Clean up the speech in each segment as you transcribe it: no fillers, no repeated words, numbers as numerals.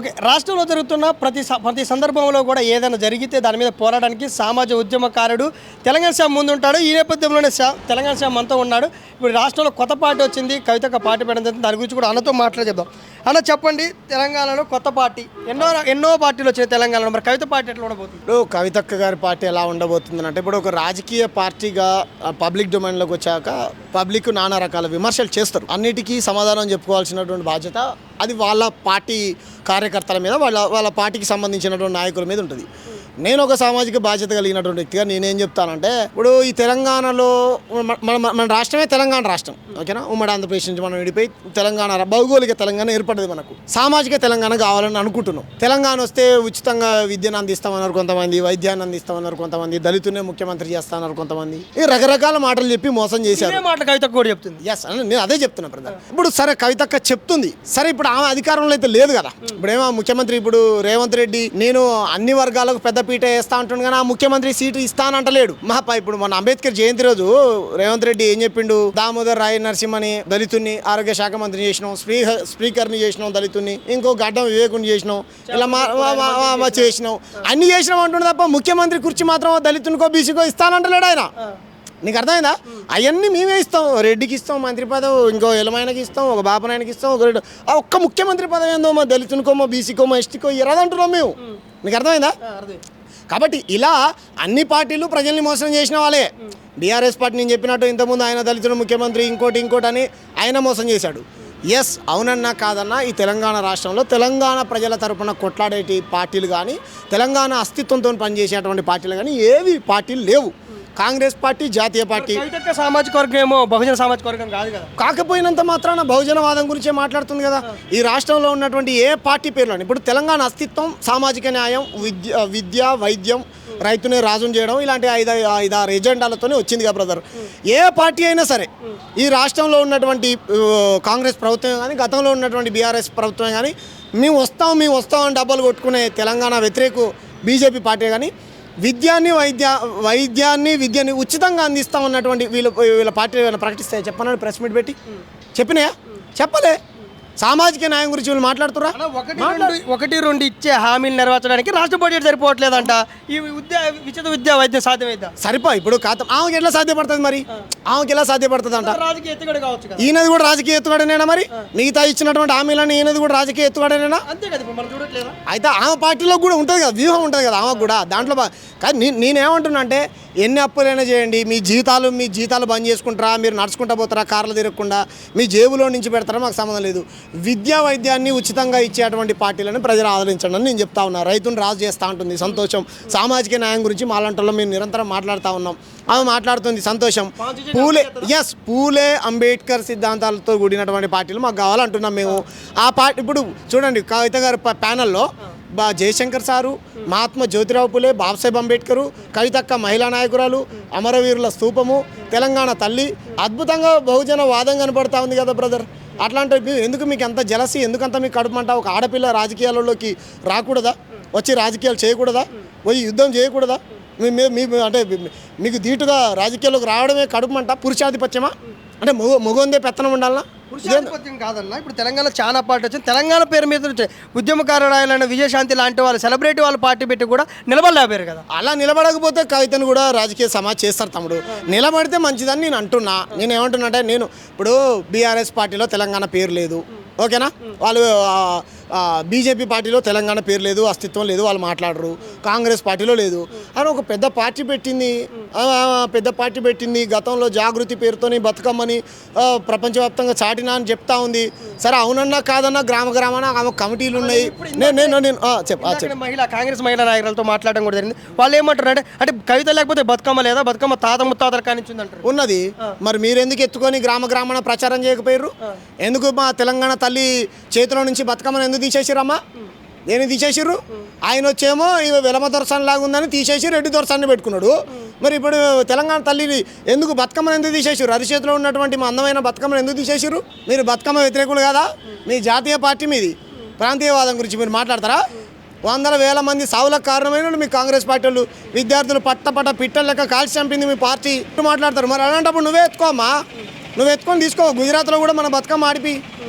Okay. రాష్ట్రంలో జరుగుతున్న ప్రతి సందర్భంలో కూడా ఏదైనా జరిగితే దాని మీద పోరాడడానికి సామాజిక ఉద్యమకారుడు తెలంగాణ శ్యామ్ ముందుంటాడు. ఈ నేపథ్యంలోనే తెలంగాణ శ్యామ్ అంతా ఉన్నాడు. ఇప్పుడు రాష్ట్రంలో కొత్త పార్టీ వచ్చింది, కవితక్క పార్టీ పెట్టడం జరిగింది. దాని గురించి కూడా అన్నతో మాట్లాడేద్దాం. అన్న చెప్పండి, తెలంగాణలో కొత్త పార్టీ ఎన్నో పార్టీలు వచ్చాయి తెలంగాణలో, మరి కవిత పార్టీ ఎట్లా ఉండబోతుంది? ఇప్పుడు కవితక్క గారి పార్టీ ఎలా ఉండబోతుంది అంటే, ఇప్పుడు ఒక రాజకీయ పార్టీగా పబ్లిక్ డొమైన్లోకి వచ్చాక పబ్లిక్ నానా రకాల విమర్శలు చేస్తారు. అన్నిటికీ సమాధానం చెప్పుకోవాల్సినటువంటి బాధ్యత అది వాళ్ళ పార్టీ కార్యకర్తల మీద, వాళ్ళ పార్టీకి సంబంధించినటువంటి నాయకుల మీద ఉంటుంది. నేను ఒక సామాజిక బాధ్యత కలిగినటువంటి వ్యక్తిగా నేనేం చెప్తానంటే, ఇప్పుడు ఈ తెలంగాణలో మన రాష్ట్రమే తెలంగాణ రాష్ట్రం, ఓకేనా. ఉమ్మడి ఆంధ్రప్రదేశ్ నుంచి మనం విడిపోయి తెలంగాణ భౌగోళిక తెలంగాణ ఏర్పడింది. మనకు సామాజిక తెలంగాణ కావాలని అనుకుంటున్నాం. తెలంగాణ వస్తే ఉచితంగా విద్యను అందిస్తామన్నారు కొంతమంది, వైద్యాన్ని అందిస్తామన్నారు కొంతమంది, దళితునే ముఖ్యమంత్రి చేస్తామన్నారు కొంతమంది. ఈ రకరకాల మాటలు చెప్పి మోసం చేశారు. కవితక్క కూడా చెప్తుంది. ఎస్ అని నేను అదే చెప్తున్నా బ్రదర్. ఇప్పుడు సరే కవితక్క చెప్తుంది, సరే ఇప్పుడు ఆమె అధికారంలో అయితే లేదు కదా. ఇప్పుడేమో ముఖ్యమంత్రి ఇప్పుడు రేవంత్ రెడ్డి నేను అన్ని వర్గాలకు పెద్ద పీట వేస్తా అంటుండు, కానీ ఆ ముఖ్యమంత్రి సీటు ఇస్తానంటలేడు. ఇప్పుడు మన అంబేద్కర్ జయంతి రోజు రేవంత్ రెడ్డి ఏం చెప్పిండు, దామోదర్ రాయ నరసింహని దళితుని ఆరోగ్య శాఖ మంత్రిని చేసినాం, స్పీకర్ని చేసినాం దళితుని, ఇంకో గడ్డం వివేకుని చేసినాం, ఇలా చేసినాం, అన్ని చేసినాం అంటుండే తప్ప ముఖ్యమంత్రి కుర్చీ మాత్రం దళితునికో బీసీకో ఇస్తానంటలేడు ఆయన. నీకు అర్థమైందా? అవన్నీ మేమే ఇస్తాం, రెడ్డికి ఇస్తాం మంత్రి పదవి, ఇంకో ఎలమాయనకి ఇస్తాం, ఒక బాపనాయనకి ఇస్తాం, ఒక్క ముఖ్యమంత్రి పదవి ఏందో మా దళితునికో మా బీసీకో మా ఎస్టీకో ఇరదంటున్నాం మేము. నీకు అర్థమైందా? కాబట్టి ఇలా అన్ని పార్టీలు ప్రజల్ని మోసం చేసిన వాళ్ళే. బీఆర్ఎస్ పార్టీ నేను చెప్పినట్టు ఇంతకుముందు ఆయన దళితుడు ముఖ్యమంత్రి ఇంకోటి అని ఆయన మోసం చేశాడు. ఎస్, అవునన్నా కాదన్నా ఈ తెలంగాణ రాష్ట్రంలో తెలంగాణ ప్రజల తరపున కొట్లాడేటి పార్టీలు కానీ, తెలంగాణ అస్తిత్వంతో పనిచేసేటువంటి పార్టీలు కానీ ఏవి పార్టీలు లేవు. కాంగ్రెస్ పార్టీ జాతీయ పార్టీ. సామాజిక వర్గం ఏమో బహుజన సామాజిక వర్గం కాదు కదా. కాకపోయినంత మాత్రాన బహుజనవాదం గురించే మాట్లాడుతుంది కదా. ఈ రాష్ట్రంలో ఉన్నటువంటి ఏ పార్టీ పేరులో ఇప్పుడు తెలంగాణ అస్తిత్వం సామాజిక న్యాయం, విద్య, వైద్యం, రైతునే రాజును చేయడం, ఇలాంటి ఐదారు ఎజెండాలతోనే వచ్చింది కదా బ్రదర్. ఏ పార్టీ అయినా సరే ఈ రాష్ట్రంలో ఉన్నటువంటి కాంగ్రెస్ ప్రభుత్వం కానీ, గతంలో ఉన్నటువంటి బీఆర్ఎస్ ప్రభుత్వం కానీ, మేము వస్తాం అని డబ్బులు కొట్టుకునే తెలంగాణ వ్యతిరేక బీజేపీ పార్టీ కానీ విద్యని ఉచితంగా అందిస్తామన్నటువంటి వీళ్ళ పార్టీ ప్రకటిస్తాయి. చెప్పనని ప్రెస్ మీట్ పెట్టి చెప్పినాయా? చెప్పలే. సామాజిక న్యాయం గురించి వీళ్ళు మాట్లాడుతురా? ఒకటి రెండు ఇచ్చే హామీలు నెరవేర్చడానికి రాష్ట్ర బడ్జెట్ సరిపోవట్లేదంట. ఈ ఉచిత విద్యా వైద్యం సాధ్యమైందా? ఇప్పుడు ఆమెకి ఎట్లా సాధ్యపడుతుంది? మరి ఆమెకి ఎలా సాధ్యపడుతుంది అంట? రాజకీయ ఎత్తుగడ కావచ్చు కదా. ఈయనది కూడా రాజకీయ ఎత్తుగడనేనా? మరి మిగతా ఇచ్చినటువంటి హామీలని ఈయనది కూడా రాజకీయ ఎత్తుగడనేనా? అంతే కదా, మనం చూడట్లేదా? అయితే ఆమె పార్టీలో కూడా ఉంటుంది కదా, వ్యూహం ఉంటుంది కదా ఆమెకు కూడా. దాంట్లో కానీ నేనేమంటున్నా అంటే, ఎన్ని అప్పులైనా చేయండి, మీ జీతాలు బంద్ చేసుకుంటారా, మీరు నడుచుకుంటా పోతారా కార్లు తిరగకుండా, మీ జేబులో నుంచి పెడతారా, మాకు సంబంధం లేదు. విద్యా వైద్యాన్ని ఉచితంగా ఇచ్చేటువంటి పార్టీలను ప్రజలు ఆదరించండి అని నేను చెప్తా ఉన్నా. రైతును రాజు చేస్తూ ఉంటుంది, సంతోషం. సామాజిక న్యాయం గురించి మాలాంటలో మేము నిరంతరం మాట్లాడుతూ ఉన్నాం, ఆమె మాట్లాడుతుంది, సంతోషం. పూలే అంబేద్కర్ సిద్ధాంతాలతో కూడినటువంటి పార్టీలు మాకు కావాలంటున్నాం మేము. ఆ పార్టీ ఇప్పుడు చూడండి, కవిత గారు ప్యానల్లో జయశంకర్ సారు, మహాత్మా జ్యోతిరావు పూలే, బాబాసాహెబ్ అంబేద్కరు, కవితక్క మహిళా నాయకురాలు, అమరవీరుల స్తూపము, తెలంగాణ తల్లి, అద్భుతంగా బహుజన వాదం కనపడతా ఉంది కదా బ్రదర్. అట్లాంటి ఎందుకు మీకు ఎంత జలసి, ఎందుకంత మీకు కడుపుమంట? ఒక ఆడపిల్ల రాజకీయాలలోకి రాకూడదా? వచ్చి రాజకీయాలు చేయకూడదా? పోయి యుద్ధం చేయకూడదా? అంటే మీకు ధీటుగా రాజకీయాల్లోకి రావడమే కడుపుమంట? పురుషాధిపత్యమా? అంటే మగొందే పెత్తనం ఉండాలన్నా? పురుషాధిపత్యం కాదన్నా. ఇప్పుడు తెలంగాణ చాలా పార్టీ వచ్చింది. తెలంగాణ పేరు మీద ఉద్యమకారులైన విజయశాంతి లాంటి వాళ్ళు సెలబ్రిటీ వాళ్ళ పార్టీ పెట్టి కూడా నిలబడలేపారు కదా. అలా నిలబడకపోతే కవితను కూడా రాజకీయ సమాజ్ చేస్తారు తమ్ముడు. నిలబడితే మంచిదని నేను అంటున్నా. నేను ఏమంటున్నా అంటే, నేను ఇప్పుడు బీఆర్ఎస్ పార్టీలో తెలంగాణ పేరు లేదు, ఓకేనా. వాళ్ళు బీజేపీ పార్టీలో తెలంగాణ పేరు లేదు, అస్తిత్వం లేదు, వాళ్ళు మాట్లాడరు. కాంగ్రెస్ పార్టీలో లేదు అని ఒక పెద్ద పార్టీ పెట్టింది. గతంలో జాగృతి పేరుతోని బతుకమ్మని ప్రపంచవ్యాప్తంగా చాటినా అని చెప్తా ఉంది. సరే, అవునన్నా కాదన్నా గ్రామాన ఆమె కమిటీలు ఉన్నాయి. కాంగ్రెస్ మహిళా నాయకులతో మాట్లాడడం కూడా జరిగింది. వాళ్ళు ఏమంటారు అంటే కవిత లేకపోతే బతుకమ్మ లేదా, బతుకమ్మ తాత ముత్తాతల కానించి ఉన్నది. మరి మీరు ఎందుకు ఎత్తుకొని గ్రామాన ప్రచారం చేయకపోయారు? ఎందుకు మా తెలంగాణ తల్లి చేతిలో నుంచి బతుకమ్మను ఎందుకు తీసేసిరమ్మా? నేను తీసేసిర్రు. ఆయన వచ్చేమో వెలమ దొరసాని లాగా ఉందని తీసేసి రెడ్డి దొరసాన్ని పెట్టుకున్నాడు. మరి ఇప్పుడు తెలంగాణ తల్లిని ఎందుకు బతుకమ్మను ఎందుకు తీసేసిర్రు? అరిచేతిలో ఉన్నటువంటి మా అందమైన బతుకమ్మను ఎందుకు తీసేసిర్రు? మీరు బతుకమ్మ వ్యతిరేకులు కదా? మీ జాతీయ పార్టీ మీది. ప్రాంతీయవాదం గురించి మీరు మాట్లాడతారా? వందల వేల మంది సావులకు కారణమైన మీ కాంగ్రెస్ పార్టీ వాళ్ళు, విద్యార్థులు పట్ట పిట్టల లెక్క కాల్చి చంపింది మీ పార్టీ మాట్లాడతారు. మరి అలాంటప్పుడు నువ్వే ఎత్తుకోమ్మా, నువ్వు ఎత్తుకొని తీసుకో. గుజరాత్లో కూడా మన బతుకమ్మ ఆడిపి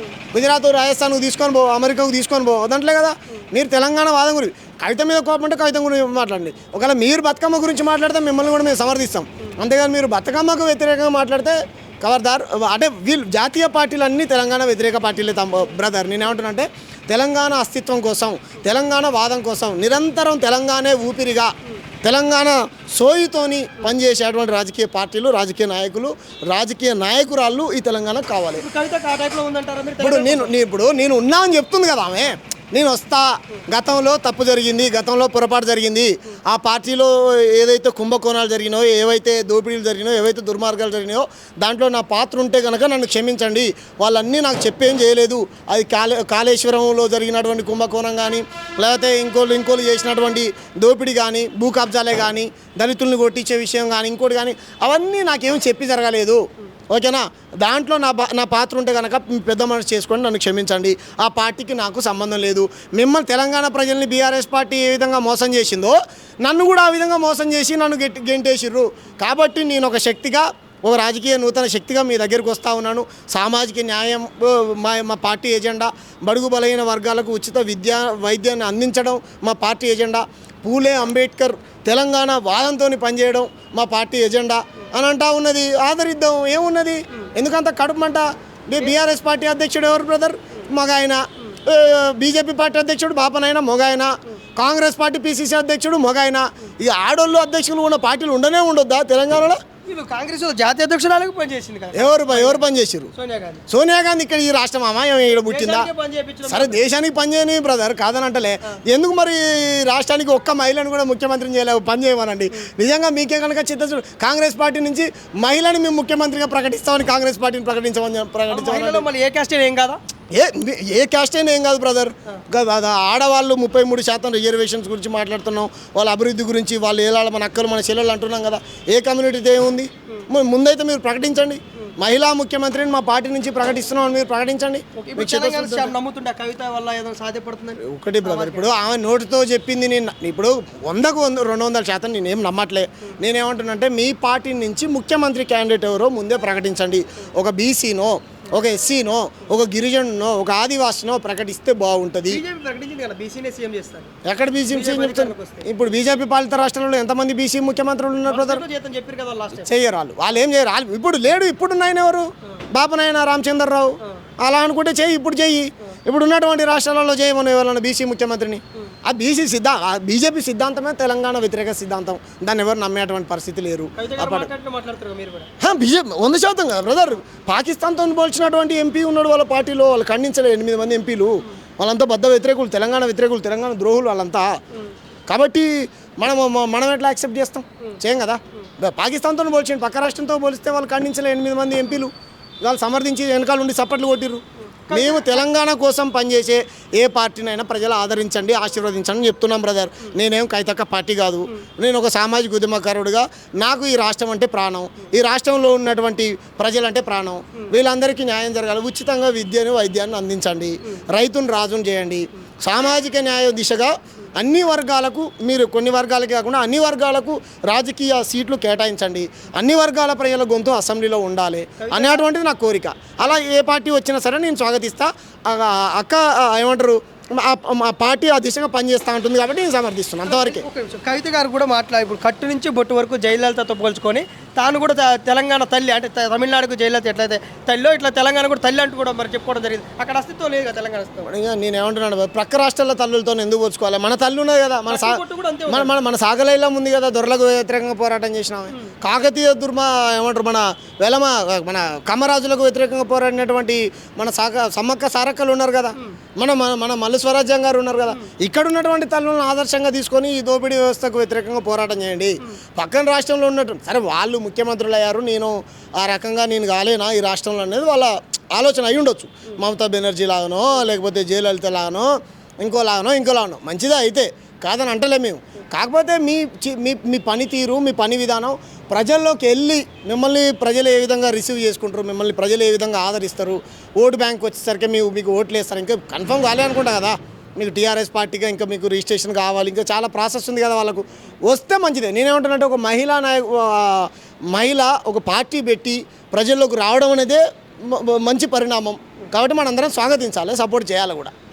గుజరాత్ రాజస్థాన్కు తీసుకొని పో, అమెరికాకు తీసుకొని పో అదంట్లే కదా. మీరు తెలంగాణ వాదం గురించి కవిత మీద కోపం అంటే కవిత గురించి మాట్లాడండి. ఒకవేళ మీరు బతుకమ్మ గురించి మాట్లాడితే మిమ్మల్ని కూడా మేము సమర్థిస్తాం. అంతేగాని మీరు బతుకమ్మకు వ్యతిరేకంగా మాట్లాడితే ఖబర్దార్. అంటే వీళ్ళు జాతీయ పార్టీలు అన్నీ తెలంగాణ వ్యతిరేక పార్టీలే బ్రదర్. నేనేమంటున్నా అంటే తెలంగాణ అస్తిత్వం కోసం, తెలంగాణ వాదం కోసం నిరంతరం తెలంగాణే ఊపిరిగా, తెలంగాణ సోయితోని పనిచేసేటువంటి రాజకీయ పార్టీలు, రాజకీయ నాయకులు, రాజకీయ నాయకురాళ్ళు ఈ తెలంగాణకు కావాలి. కవిత ఆ టైప్లో ఉందంటారా మీరు? ఇప్పుడు నేను ఉన్నా అని చెప్తుంది కదా ఆమె. నేను వస్తా, గతంలో తప్పు జరిగింది, గతంలో పొరపాటు జరిగింది, ఆ పార్టీలో ఏదైతే కుంభకోణాలు జరిగినాయో, ఏవైతే దోపిడీలు జరిగినాయో, ఏవైతే దుర్మార్గాలు జరిగినాయో దాంట్లో నా పాత్ర ఉంటే కనుక నన్ను క్షమించండి. వాళ్ళన్నీ నాకు చెప్పేం చేయలేదు. అది కాళేశ్వరంలో జరిగినటువంటి కుంభకోణం కానీ, లేకపోతే ఇంకోళ్ళు చేసినటువంటి దోపిడీ కానీ, భూ కబ్జాలే కానీ, దళితుల్ని కొట్టించే విషయం కానీ, ఇంకోటి కానీ, అవన్నీ నాకేమీ చెప్పి జరగలేదు. ఓకేనా? దాంట్లో నా పాత్ర ఉంటే కనుక పెద్ద మనసు చేసుకొని నన్ను క్షమించండి. ఆ పార్టీకి నాకు సంబంధం లేదు. మిమ్మల్ని తెలంగాణ ప్రజల్ని బీఆర్ఎస్ పార్టీ ఏ విధంగా మోసం చేసిందో నన్ను కూడా ఆ విధంగా మోసం చేసి నన్ను గెంటేసిర్రు. కాబట్టి నేను ఒక శక్తిగా, ఒక రాజకీయ నూతన శక్తిగా మీ దగ్గరికి వస్తూ ఉన్నాను. సామాజిక న్యాయం మా పార్టీ ఎజెండా. బడుగు బలహీన వర్గాలకు ఉచిత వైద్యాన్ని అందించడం మా పార్టీ ఎజెండా. పూలే అంబేద్కర్ తెలంగాణ వాదంతో పనిచేయడం మా పార్టీ ఎజెండా అని అంటా ఉన్నది. ఆదరిద్దాం, ఏమున్నది? ఎందుకంత కడుపుమంట? బీఆర్ఎస్ పార్టీ అధ్యక్షుడు ఎవరు బ్రదర్? మగాయన. బీజేపీ పార్టీ అధ్యక్షుడు బాపనైనా మొగాయన. కాంగ్రెస్ పార్టీ పిసిసి అధ్యక్షుడు మొగాయన. ఇక ఆడోళ్ళు అధ్యక్షులు ఉన్న పార్టీలు ఉండనే ఉండొద్దా తెలంగాణలో? కాంగ్రెస్ జాతీయ అధ్యక్షురాలకు పనిచేసింది కదా. ఎవరు పనిచేసారు? సోనియా గాంధీ. ఇక్కడ ఈ రాష్ట్రం అమాయం ఇక్కడ పుట్టిందా? సరే దేశానికి పనిచేయని బ్రదర్, కాదనంటలే. ఎందుకు మరి రాష్ట్రానికి ఒక్క మహిళను కూడా ముఖ్యమంత్రిని చేయలేవు? పని చేయమనండి. నిజంగా మీకే కనుక చిత్తశుద్ధి, కాంగ్రెస్ పార్టీ నుంచి మహిళని మేము ముఖ్యమంత్రిగా ప్రకటిస్తామని కాంగ్రెస్ పార్టీని ప్రకటించమని ఏ క్యాస్ట్ ఏం కాదా? ఏ క్యాస్ట్ అయినా ఏం కాదు బ్రదర్. ఆడవాళ్ళు 33% రిజర్వేషన్స్ గురించి మాట్లాడుతున్నాం, వాళ్ళ అభివృద్ధి గురించి, వాళ్ళు ఏలాళ్ళ మన అక్కలు మన చెల్లెళ్ళు అంటున్నాం కదా. ఏ కమ్యూనిటీతో ఏముంది? ముందైతే మీరు ప్రకటించండి. మహిళా ముఖ్యమంత్రిని మా పార్టీ నుంచి ప్రకటిస్తున్నామని మీరు ప్రకటించండి. ఒకటి బ్రదర్, ఇప్పుడు ఆమె నోటితో చెప్పింది నేను ఇప్పుడు 100కు 200% నేనేం నమ్మట్లే. నేనేమంటున్నానంటే మీ పార్టీ నుంచి ముఖ్యమంత్రి క్యాండిడేట్ ఎవరో ముందే ప్రకటించండి. ఒక బీసీనో, ఒక ఎస్సీనో, ఒక గిరిజనో, ఒక ఆదివాసినో ప్రకటిస్తే బాగుంటుంది. ఎక్కడ బీసీ సీఎం చెప్తారు? ఇప్పుడు బీజేపీ పాలిత రాష్ట్రాల్లో ఎంతమంది బీసీ ముఖ్యమంత్రులు ఉన్నారు బ్రదర్? చెయ్యరు వాళ్ళు ఏం చేయరు. ఇప్పుడు లేడు. ఇప్పుడు నాయన ఎవరు? బాపనాయన రామచంద్రరావు. అలా అనుకుంటే చెయ్యి, ఇప్పుడు చెయ్యి. ఇప్పుడు ఉన్నటువంటి రాష్ట్రాలలో చేయమని ఎవరన్నా బీసీ ముఖ్యమంత్రిని. ఆ బీజేపీ సిద్ధాంతమే తెలంగాణ వ్యతిరేక సిద్ధాంతం. దాన్ని ఎవరు నమ్మేటువంటి పరిస్థితి లేరు. బీజేపీ 100% కదా బ్రదర్. పాకిస్తాన్తో పోల్చినటువంటి ఎంపీ ఉన్నాడు వాళ్ళ పార్టీలో. వాళ్ళు ఖండించలేదు 8 మంది ఎంపీలు. వాళ్ళంతా బద్ద వ్యతిరేకులు, తెలంగాణ వ్యతిరేకులు, తెలంగాణ ద్రోహులు వాళ్ళంతా. కాబట్టి మనం ఎట్లా యాక్సెప్ట్ చేస్తాం? చేయం కదా. పాకిస్తాన్తో పోల్చండి, పక్క రాష్ట్రంతో పోలిస్తే వాళ్ళు ఖండించలే 8 మంది ఎంపీలు. వాళ్ళు సమర్థించి వెనకాల ఉండి చప్పట్లు కొట్టిర్రు. మేము తెలంగాణ కోసం పనిచేసే ఏ పార్టీనైనా ప్రజలు ఆదరించండి, ఆశీర్వదించండి చెప్తున్నాం బ్రదర్. నేనేం కైతక్క పార్టీ కాదు. నేను ఒక సామాజిక ఉద్యమకారుడుగా నాకు ఈ రాష్ట్రం అంటే ప్రాణం. ఈ రాష్ట్రంలో ఉన్నటువంటి ప్రజలంటే ప్రాణం. వీళ్ళందరికీ న్యాయం జరగాలి. ఉచితంగా విద్యను, వైద్యాన్ని అందించండి. రైతును రాజును చేయండి. సామాజిక న్యాయ దిశగా అన్ని వర్గాలకు, మీరు కొన్ని వర్గాలకి కాకుండా అన్ని వర్గాలకు రాజకీయ సీట్లు కేటాయించండి. అన్ని వర్గాల ప్రజల గొంతు అసెంబ్లీలో ఉండాలి అనేటువంటిది నా కోరిక. అలా ఏ పార్టీ వచ్చినా సరే నేను స్వాగతిస్తా. అక్క ఏమంటారు, మా పార్టీ ఆ దిశగా పనిచేస్తూ ఉంటుంది కాబట్టి నేను సమర్థిస్తున్నాను. అంతవరకే. కవిత గారు కూడా ఇప్పుడు కట్టు నుంచి బొట్టు వరకు జయలలితతో పోల్చుకొని తాను కూడా తెలంగాణ తల్లి, అంటే తమిళనాడుకు జయలలిత ఎట్లయితే తల్లిలో ఇట్లా తెలంగాణ కూడా తల్లి అంటూ కూడా మరి చెప్పుకోవడం జరిగింది. అక్కడ అస్తిత్వం లేదు కదా తెలంగాణ అస్తిత్వం. నేను ఏమంటున్నాను, ప్రక్క రాష్ట్రాల తల్లులతో ఎందుకు పోల్చుకోవాలి? మన తల్లి ఉన్నది కదా. మన సాగలైలా ఉంది కదా, దొరలకు వ్యతిరేకంగా పోరాటం చేసినాం. కాకతీయ ఏమంటారు మన కమ్మరాజులకు వ్యతిరేకంగా పోరాడినటువంటి మన సమ్మక్క సారక్కలు ఉన్నారు కదా. మన మల్లు స్వరాజ్యం గారు ఉన్నారు కదా. ఇక్కడ ఉన్నటువంటి తల్లులను ఆదర్శంగా తీసుకొని ఈ దోపిడీ వ్యవస్థకు వ్యతిరేకంగా పోరాటం చేయండి. పక్కన రాష్ట్రంలో ఉన్నటువంటి సరే వాళ్ళు ముఖ్యమంత్రులు అయ్యారు, నేను ఆ రకంగా నేను కాలేనా ఈ రాష్ట్రంలో అనేది వాళ్ళ ఆలోచన అయి ఉండొచ్చు. మమతా బెనర్జీ లాగానో, లేకపోతే జయలలిత లాగానో, ఇంకోలాగానో మంచిదే అయితే, కాదని అంటలే మేము. కాకపోతే మీ పనితీరు, మీ పని విధానం ప్రజల్లోకి వెళ్ళి మిమ్మల్ని ప్రజలు ఏ విధంగా రిసీవ్ చేసుకుంటారు, మిమ్మల్ని ప్రజలు ఏ విధంగా ఆదరిస్తారు, ఓటు బ్యాంక్ వచ్చేసరికి మీకు ఓట్లు వేస్తారు. ఇంకా కన్ఫర్మ్ కాలే అనుకుంటా కదా మీకు టీఆర్ఎస్ పార్టీగా. ఇంకా మీకు రిజిస్ట్రేషన్ కావాలి, ఇంకా చాలా ప్రాసెస్ ఉంది కదా వాళ్ళకు. వస్తే మంచిదే. నేనేమంటున్నట్టు ఒక మహిళ ఒక పార్టీ పెట్టి ప్రజల్లోకి రావడం అనేదే మంచి పరిణామం. కాబట్టి మనందరం స్వాగతించాలి, సపోర్ట్ చేయాలి కూడా.